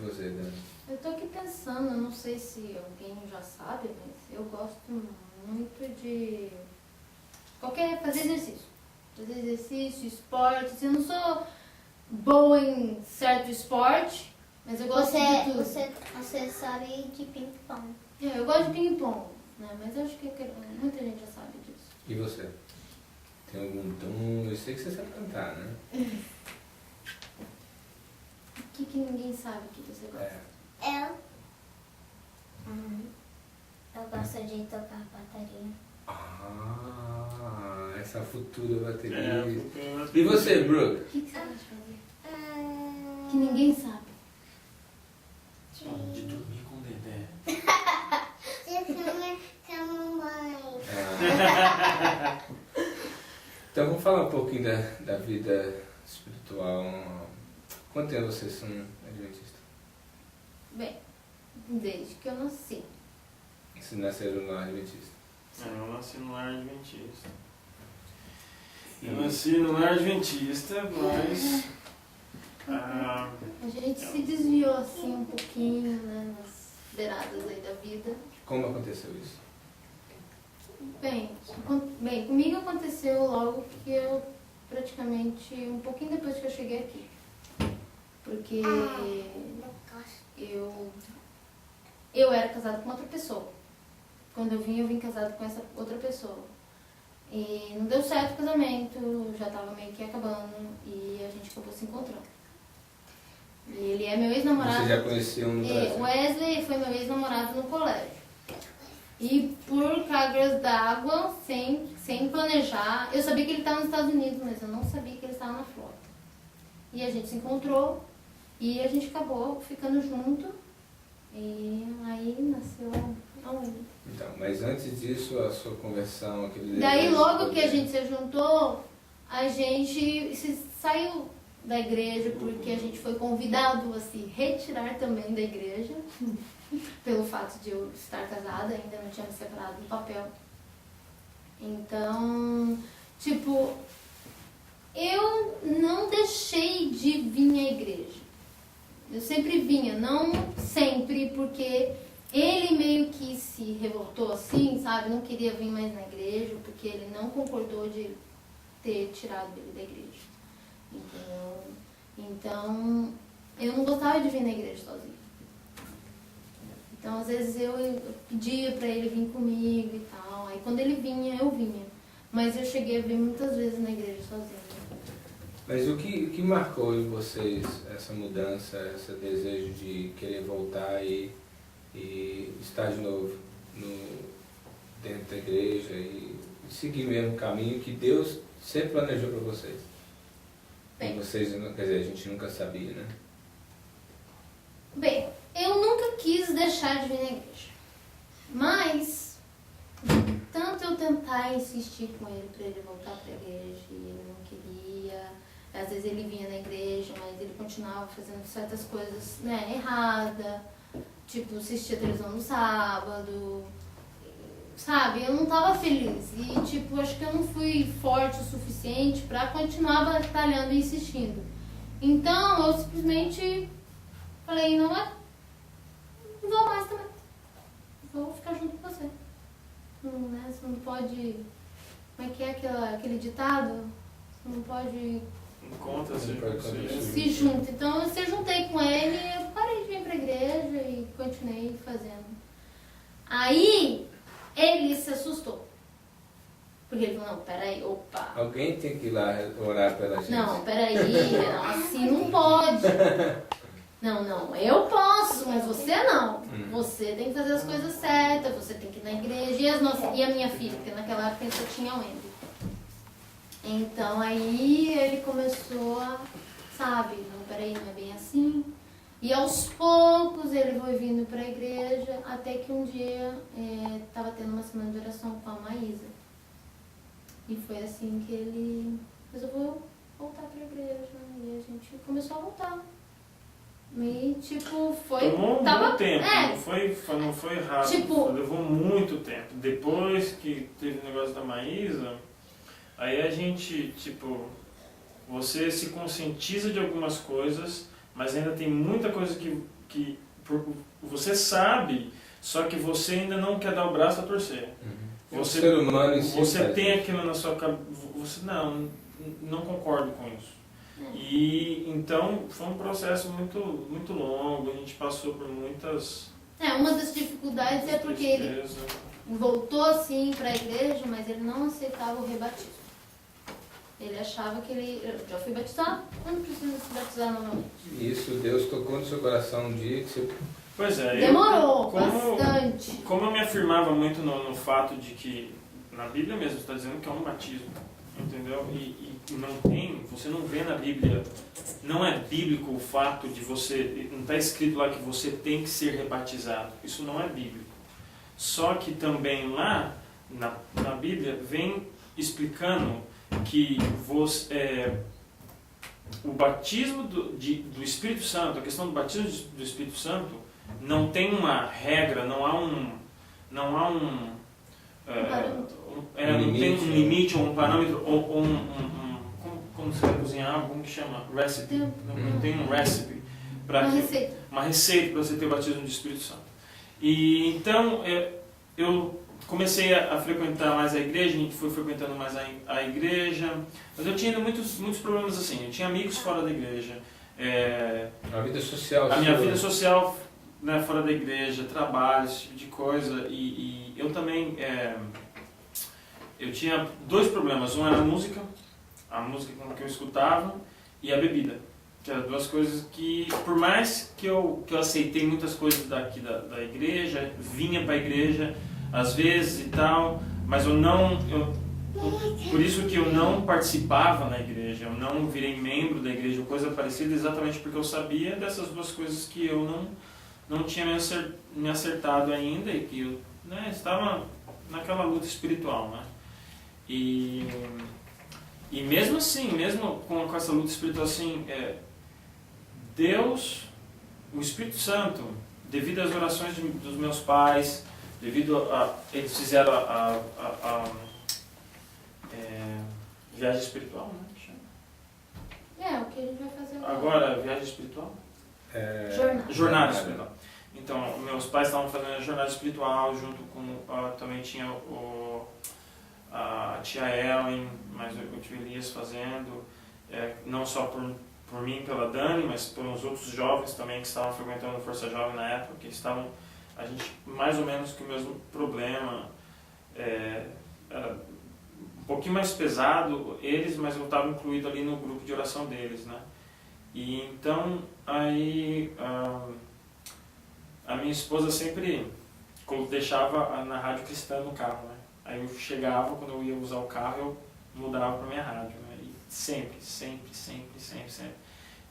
Você, Dani? Eu tô aqui pensando, não sei se alguém já sabe, mas eu gosto muito de fazer exercício. Fazer exercício, esporte. Assim, eu não sou boa em certo esporte, mas eu gosto de tudo. Você sabe de ping-pong. Eu gosto de ping-pong, né? Mas eu acho que muita gente já sabe disso. E você? Tem algum dom? Eu sei que você sabe cantar, né? O que ninguém sabe que você gosta? Eu gosto de tocar bateria. Essa futura bateria. E você, Brooke? O que você gosta de fazer? Que ninguém sabe. De dormir com o Dedé. De filme com a mamãe. Então vamos falar um pouquinho da vida espiritual. Quanto tempo vocês são adventistas? Bem, desde que eu nasci. Vocês nasceram no lar adventista? Eu nasci no lar adventista. Eu nasci no lar adventista, mas... A gente se desviou assim um pouquinho, né, nas beiradas aí da vida. Como aconteceu isso? Bem, comigo aconteceu logo que eu praticamente, um pouquinho depois que eu cheguei aqui. Porque eu era casada com outra pessoa. Quando eu vim casada com essa outra pessoa. E não deu certo o casamento, já estava meio que acabando e a gente acabou se encontrando. E ele é meu ex-namorado. Você já conheciam no Brasil? Wesley foi meu ex-namorado no colégio. E por cargas d'água, sem planejar, eu sabia que ele estava nos Estados Unidos, mas eu não sabia que ele estava na Flórida. E a gente se encontrou e a gente acabou ficando junto. E aí nasceu a Wendy. Então, mas antes disso, a sua conversão, aquele... Daí logo que a gente se juntou, a gente saiu da igreja porque a gente foi convidado a se retirar também da igreja. Pelo fato de eu estar casada, ainda não tinha me separado do papel. Então, tipo, eu não deixei de vir à igreja. Eu sempre vinha, não sempre, porque ele meio que se revoltou assim, sabe? Não queria vir mais na igreja, porque ele não concordou de ter tirado ele da igreja. Entendeu? Então, eu não gostava de vir na igreja sozinha. Então, às vezes eu pedia pra ele vir comigo e tal. Aí, quando ele vinha, eu vinha. Mas eu cheguei a vir muitas vezes na igreja sozinha. Mas o que marcou em vocês essa mudança, esse desejo de querer voltar e estar de novo dentro da igreja e seguir o mesmo caminho que Deus sempre planejou para vocês? Bem, e vocês, quer dizer, a gente nunca sabia, né? Bem, eu nunca quis deixar de vir na igreja. Mas, tanto eu tentar insistir com ele para ele voltar para a igreja e ele não queria. Às vezes ele vinha na igreja, mas ele continuava fazendo certas coisas, né, erradas. Tipo, assistia televisão no sábado. Sabe, eu não tava feliz. E, tipo, acho que eu não fui forte o suficiente para continuar batalhando e insistindo. Então, eu simplesmente falei, não vou mais também. Vou ficar junto com você. Não, né? Você não pode... Como é que é aquele ditado? Você não pode... Se junta. Então eu se juntei com ele, eu parei de vir pra igreja e continuei fazendo. Aí ele se assustou. Porque ele falou, não, peraí, opa. Alguém tem que ir lá orar pela gente. Não, peraí, não, assim não pode. Não, eu posso, mas você não. Você tem que fazer as coisas certas, você tem que ir na igreja. E a minha filha, porque naquela época eu só tinha o Wendy. Então aí ele começou a, sabe, não, peraí, não é bem assim. E aos poucos ele foi vindo para a igreja, até que um dia estava tendo uma semana de oração com a Maísa. E foi assim que ele resolveu voltar para a igreja, e a gente começou a voltar. E tipo, foi... Tomou muito tempo, não foi rápido, tipo, levou muito tempo. Depois que teve o negócio da Maísa, aí a gente, tipo, você se conscientiza de algumas coisas, mas ainda tem muita coisa que você sabe, só que você ainda não quer dar o braço a torcer. Você, ser humano em si você tem aquilo na sua cabeça, você não concordo com isso. E então foi um processo muito, muito longo, a gente passou por muitas... Uma das dificuldades é porque ele voltou sim para a igreja, mas ele não aceitava o rebatismo. Ele achava que eu já fui batizado, eu não preciso se batizar novamente. Isso, Deus tocou no seu coração um dia que você... Pois é. Demorou bastante. Como eu me afirmava muito no fato de que, na Bíblia mesmo, está dizendo que é um batismo, entendeu? E você não vê na Bíblia, não é bíblico o fato de você, não está escrito lá que você tem que ser rebatizado, isso não é bíblico. Só que também lá, na Bíblia, vem explicando que o batismo do Espírito Santo, a questão do batismo do Espírito Santo, não tem uma regra, não tem um limite ou um parâmetro ou como você vai cozinhar, como que chama? Recipe. Não tem um recipe uma receita para você ter o batismo do Espírito Santo. E então eu comecei a frequentar mais a igreja, a gente foi frequentando mais a igreja, mas eu tinha muitos problemas assim. Eu tinha amigos fora da igreja. A vida social. A minha vida social, né, fora da igreja, trabalho, esse tipo de coisa. E eu também... eu tinha dois problemas. Um era a música que eu escutava, e a bebida. Que eram duas coisas que, por mais que eu aceitei muitas coisas daqui da igreja, vinha para a igreja às vezes e tal, mas por isso que eu não participava na igreja, eu não virei membro da igreja ou coisa parecida, exatamente porque eu sabia dessas duas coisas que eu não tinha me acertado ainda e que eu estava naquela luta espiritual, né? E mesmo assim, mesmo com essa luta espiritual assim, Deus, o Espírito Santo, devido às orações dos meus pais, eles fizeram a viagem espiritual, né? O que a gente vai fazer agora. Viagem espiritual? Jornada espiritual. Então, meus pais estavam fazendo a jornada espiritual junto com... também tinha a tia Ellen, mas o tio Elias fazendo, não só por mim, pela Dani, mas pelos outros jovens também que estavam frequentando a Força Jovem na época, que estavam, a gente, mais ou menos com o mesmo problema, era um pouquinho mais pesado eles, mas eu estava incluído ali no grupo de oração deles, né? E então, aí, a minha esposa sempre deixava na rádio cristã no carro, né? Aí eu chegava, quando eu ia usar o carro, eu mudava para minha rádio, né? E sempre.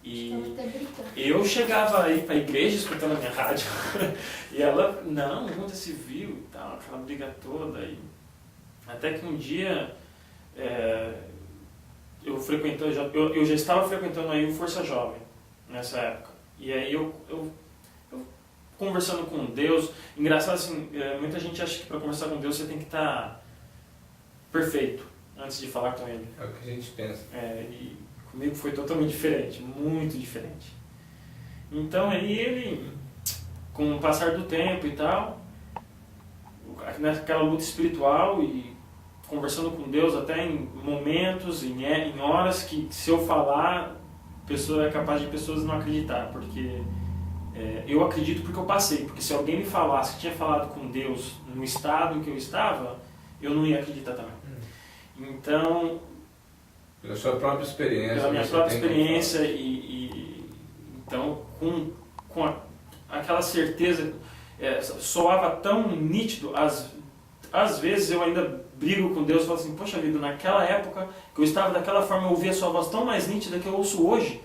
E eu chegava aí para a igreja escutando a minha rádio, e ela, não, o mundo é civil e tal, aquela briga toda. E até que um dia, eu já estava frequentando aí o Força Jovem, nessa época. E aí eu conversando com Deus, engraçado assim, muita gente acha que para conversar com Deus você tem que estar perfeito antes de falar com Ele. É o que a gente pensa. E comigo foi totalmente diferente, muito diferente. Então aí ele, com o passar do tempo e tal, naquela luta espiritual e conversando com Deus até em momentos, em horas que se eu falar, é capaz de pessoas não acreditar, porque eu acredito porque eu passei, porque se alguém me falasse que tinha falado com Deus no estado em que eu estava, eu não ia acreditar também. Então, pela sua própria experiência. Pela minha própria experiência então, com aquela certeza, soava tão nítido, às vezes eu ainda brigo com Deus e falo assim, poxa vida, naquela época que eu estava daquela forma, eu ouvia a sua voz tão mais nítida que eu ouço hoje.